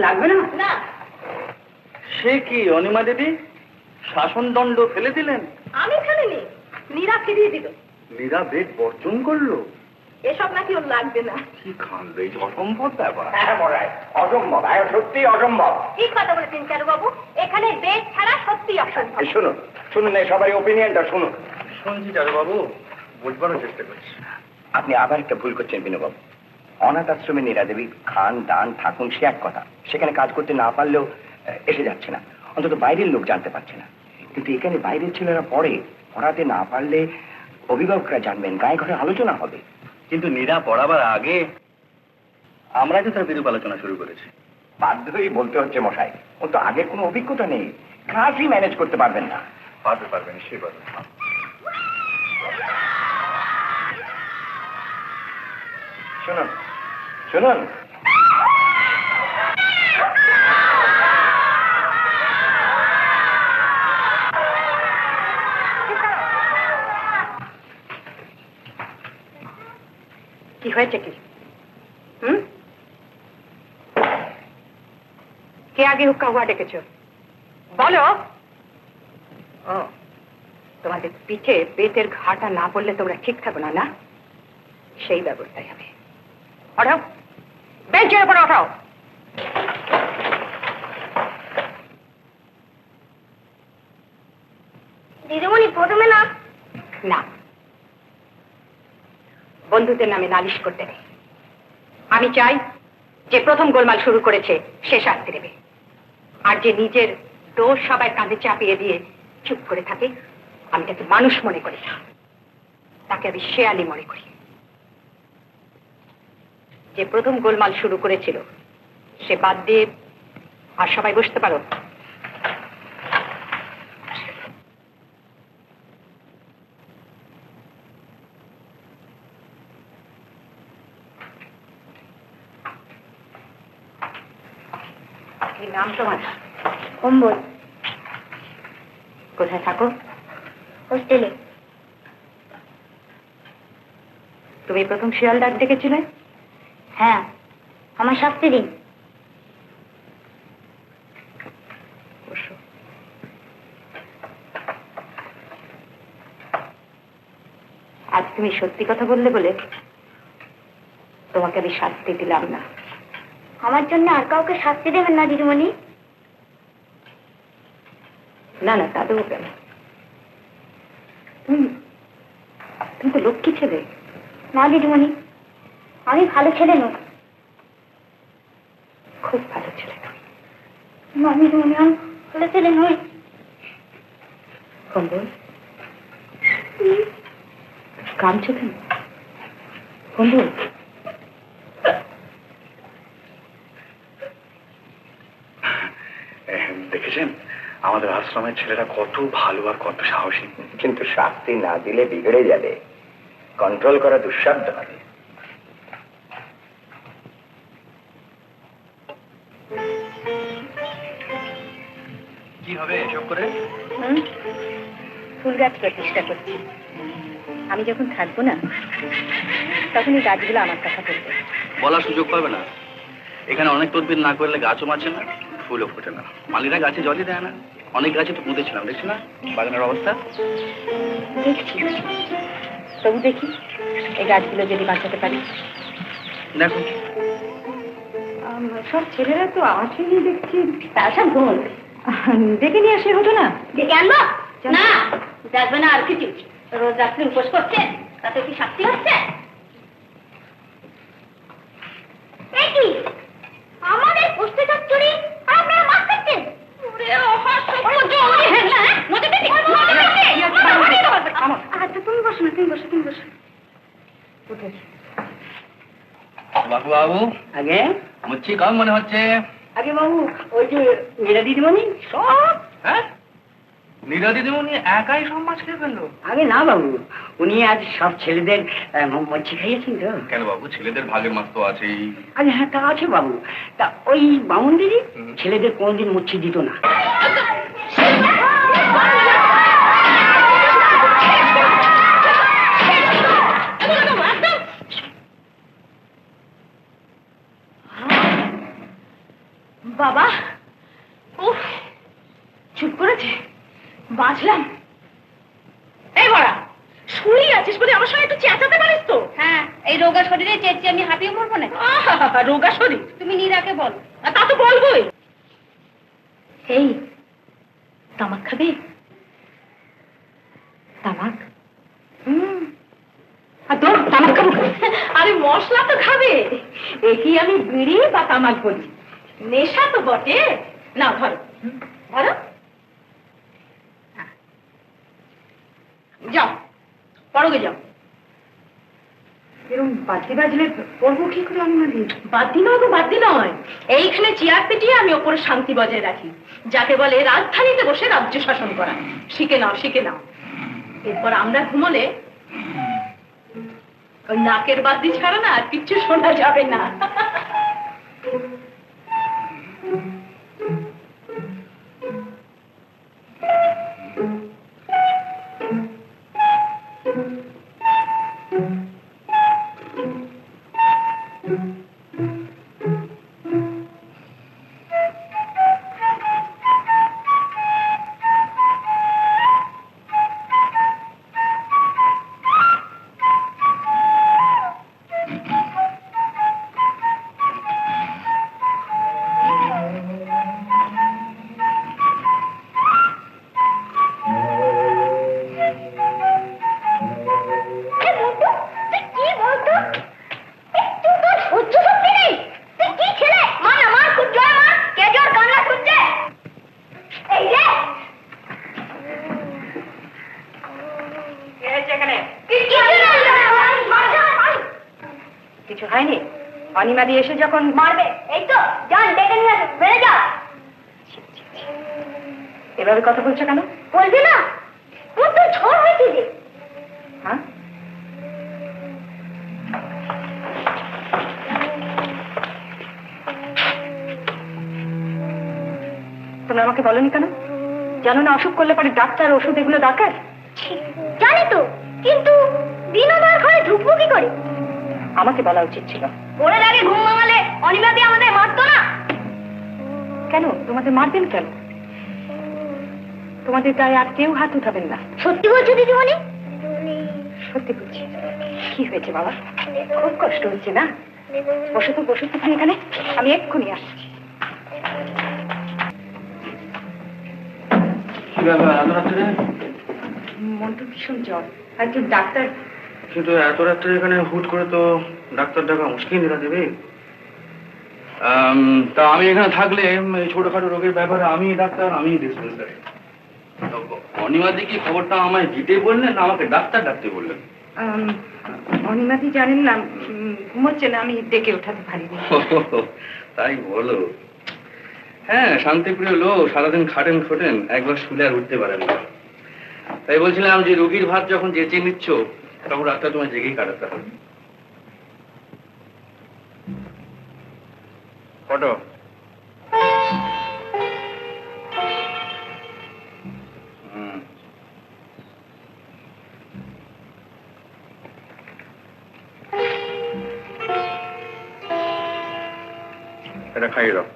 লাগবে না। সে কি অনিমা দেবী শাসন দণ্ড ফেলে দিলেন? আমি ফেলিনি, নীরা ফিরিয়ে দিল। নীরা বেদ বর্জন করলো? এসব নাকি ওর লাগবে না। কি কাণ্ড, এই অসম্ভব ব্যাপার। অসম্ভব, সত্যি অসম্ভব। ঠিক কথা বলেছেন চারুবাবু, এখানে বেদ ছাড়া সত্যি অসম্ভব। শুনুন শুনুন, সবারই ওপিনিয়নটা শুনুন। শুনছি চারুবাবু, বুঝবারও চেষ্টা করছি। আপনি আবার একটা ভুল করছেন বিনুবাবু। অনাথ আশ্রমে নীরা দেবী খান দান থাকুন সে এক কথা, সেখানে কাজ করতে না পারলেও এসে যাচ্ছে না, অন্তত বাইরের লোক জানতে পারছে না। কিন্তু এখানে বাইরের ছেলেরা পড়াতে না পারলে অভিভাবকরা জানবেন, গায়ে ঘরে আলোচনা হবে। কিন্তু নীরা পড়াবার আগে আমরা তো তার বিরূপ আলোচনা শুরু করেছি। বাধ্য হয়েই বলতে হচ্ছে মশাই, ও তো আগের কোনো অভিজ্ঞতা নেই, ক্লাসই ম্যানেজ করতে পারবেন না। পারবেন নিশ্চয়ই পারবেন। শুনুন শুনুন, কি হয়েছে কি? কে আগে হুক্কা হুয়া ডেকেছো বলো। তোমাদের পিঠে পেটের ঘাটা না পড়লে তোমরা ঠিক থাকো না, না? সেই ব্যবস্থাই হবে। ওঠাও, বেঞ্চের উপরে ওঠাও। দিদিমণি প্রথমে না। না, বন্ধুদের নামে নালিশ করতে নেই। আমি চাই যে প্রথম গোলমাল শুরু করেছে সে শাস্তি দেবে, আর যে নিজের দোষ সবাই কাঁধে চাপিয়ে দিয়ে চুপ করে থাকে আমি তাকে মানুষ মনে করি না, তাকে আমি শেয়ালি মনে করি। যে প্রথম গোলমাল শুরু করেছিল সে বাদ দিয়ে আর সবাই বসতে পারো। নাম তোমার? কম্বল। কোথায় থাকো? হোস্টেলে। তুমি প্রথম শিয়াল ডাক ডেকেছিলে? হ্যাঁ, আমার শাস্তি দিন। আজ তুমি সত্যি কথা বললে বলে তোমাকে আমি শাস্তি দিলাম না। আমার জন্য আর কাউকে শাস্তি দেবেন না দিদিমণি। না না, তা দেবো কেন? তুমি তো লক্ষ্মী ছেলে। না দিদিমণি, আমি ভালো ছেলে নই। খুব ভালো ছেলে। না দিদিমণি, আমি ভালো ছেলে নই। কম্বল, কাঁদছো কেন? কম্বল, দেখেছেন আমাদের আশ্রমের ছেলেরা কত ভালো আর কত সাহসী। কিন্তু শাস্তি না দিলে বিগড়ে যাবে, কন্ট্রোল করা দুঃসাধ্য হবে। কি হবে এসব করে? ফুল গাছ প্রতিষ্ঠা করছি। আমি যখন থাকবো না তখন এই গাছগুলো আমার কথা বলবে। বলার সুযোগ পাবে না। এখানে অনেক তদবির না করলে গাছও বাঁচে না, ফুলও ফোটে না, মালিরা গাছে জলই দেয় না। অনেক গাছে তো পুঁতেছিলাম, দেখছি না বাগানের অবস্থা? দেখছি, তবু দেখি এই গাছগুলো যদি বাঁচাতে পারি। দেখো সব ছেলেরা তো আসেনি দেখছি, তার সব ভুল। ডেকে নিয়ে আসলে হতো না? ডেকে আনবো না, দেখবে না আর কিছু। রোজ রাত্রে উপোস করছে, তাতে কি শাস্তি হচ্ছে? কি আমাদের পোস্টে চুরি আর আপনারা মাছ খাচ্ছেন? আচ্ছা তুমি বসো না, তুমি বসো, তুমি বসো। বাবু বাবু আগে মুচ্ছি কম মনে হচ্ছে। আগে বাবু, ওই যে নীরা দিদিমণি সব। হ্যাঁ, নীরা দিদিমণি একাই সব মাছ খেয়ে ফেললো? আগে না বাবু, উনি আজ সব ছেলেদের মচ্ছি খাইয়েছেন তো। কেন বাবু, ছেলেদের ভাগের মাছ তো আছেই। আরে হ্যাঁ, তা আছে বাবু। তা ওই বামুন দিদি ছেলেদের কোনদিন মচ্ছি দিত না। বাবা, উফ, চুপ করেছে, বাঁচলাম। এই বড়া, শুয়ে আছিস বলে আমার সঙ্গে একটু চেঁচাতে পারিস তো? হ্যাঁ, এই রোগা শরীরে চেঁচিয়ে আমি হাঁপিয়ে মরবো না। রোগা শরীর? তুমি নীরাকে বলো। তা তো বলবোই। এই, তামাক খাবে? তামাক? তামাক খাবো? আরে মশলা তো খাবে। এ কি আমি বিড়ি বা তামাক বলি? নেশা তো বটে। না, ধরো ধরো, যাও পড়োগে যাও। এরকম বাদ্যি বাজলে পড়বো কি করে আমি? বাদ্যি নয় গো, বাদ্যি নয়। এইখানে চেয়ার পেটিয়ে আমি ওপরে শান্তি বজায় রাখি, যাকে বলে রাজধানীতে বসে রাজ্য শাসন করা। শিখে নাও, শিখে নাও। এরপর আমরা ঘুমোলে ওই নাকের বাদ্যি ছাড়া না আর কিচ্ছু শোনা যাবে না। কিছু হয়নি? অনিমা দিয়ে এসে যখন মারবে, এই তো যান ডেকে নিয়ে আসো, বেড়ে যাও। এভাবে কথা বলছো কেন? বলবি না? তোর তো ঝড় হয়েছে যে। হ্যাঁ, তোমরা আমাকে বলনি কেন? জানো না অসুখ করলে পরে ডাক্তার ওষুধ এগুলো দরকার? জানি তো, কিন্তু দিনদার ঘরে ঢুকবো কি করে? আমাকে বলা উচিত ছিল। ওরা আগে ঘুম ভাঙালে অনিমা দিয়ে আমাদের মারতো না কেন? তোমাদের মারবেন কেন? তোমাদের গায়ে আর কেউ হাত উঠাবেন না। সত্যি বলছো দিদিমণি? সত্যি বলছি। কি হয়েছে বাবা? খুব কষ্ট হচ্ছে না? বসো তো, বসো তুমি এখানে, আমি এক্ষুনি আসছি। মন্টু ভীষণ জ্বর, আর একটু ডাক্তার। কিন্তু এত রাত্রে এখানে হুট করে তো ডাক্তার ডাকা মুশকিল নিরা দেবে। তা আমি এখানে থাকলে এই ছোটখাটো রোগের ব্যাপারে আমি ডাক্তার, আমি ডিসপেন্সারি। অনিমাদি কি খবরটা আমায় দিতে বললেন না আমাকে ডাক্তার ডাকতে বললেন? অনিমাদি জানেন না, ঘুমোচ্ছে না, আমি ডেকে ওঠাতে পারিনি। তাই বলো? হ্যাঁ, শান্তিপ্রিয় লোক, সারাদিন খাটেন খোটেন, একবার শুলে আর উঠতে পারেন না। তাই বলছিলাম যে রোগীর ভাত যখন যেচে নিচ্ছ তখন রাতটা তোমায় জেগেই কাটাতে হবে। ফটো এটা খাইয়ে দাও।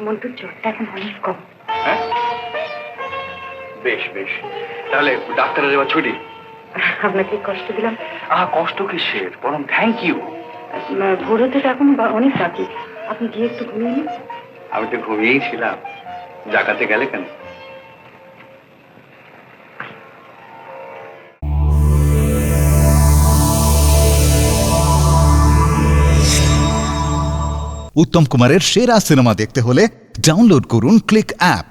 মন্টুর জ্বরটা এখন অনেক কম। হ্যাঁ, বেশ বেশ, তাহলে ডাক্তারের এবার ছুটি। আপনাকে কষ্ট দিলাম। কষ্ট কিসের, বরং থ্যাংক ইউ। ভোর হতে তো এখন অনেক বাকি, আপনি গিয়ে একটু ঘুমিয়ে নিন। আমি তো ঘুমিয়েই ছিলাম, জাগাতে গেলে কেন? উত্তম কুমারের সেরা সিনেমা দেখতে হলে ডাউনলোড করুন ক্লিক অ্যাপ।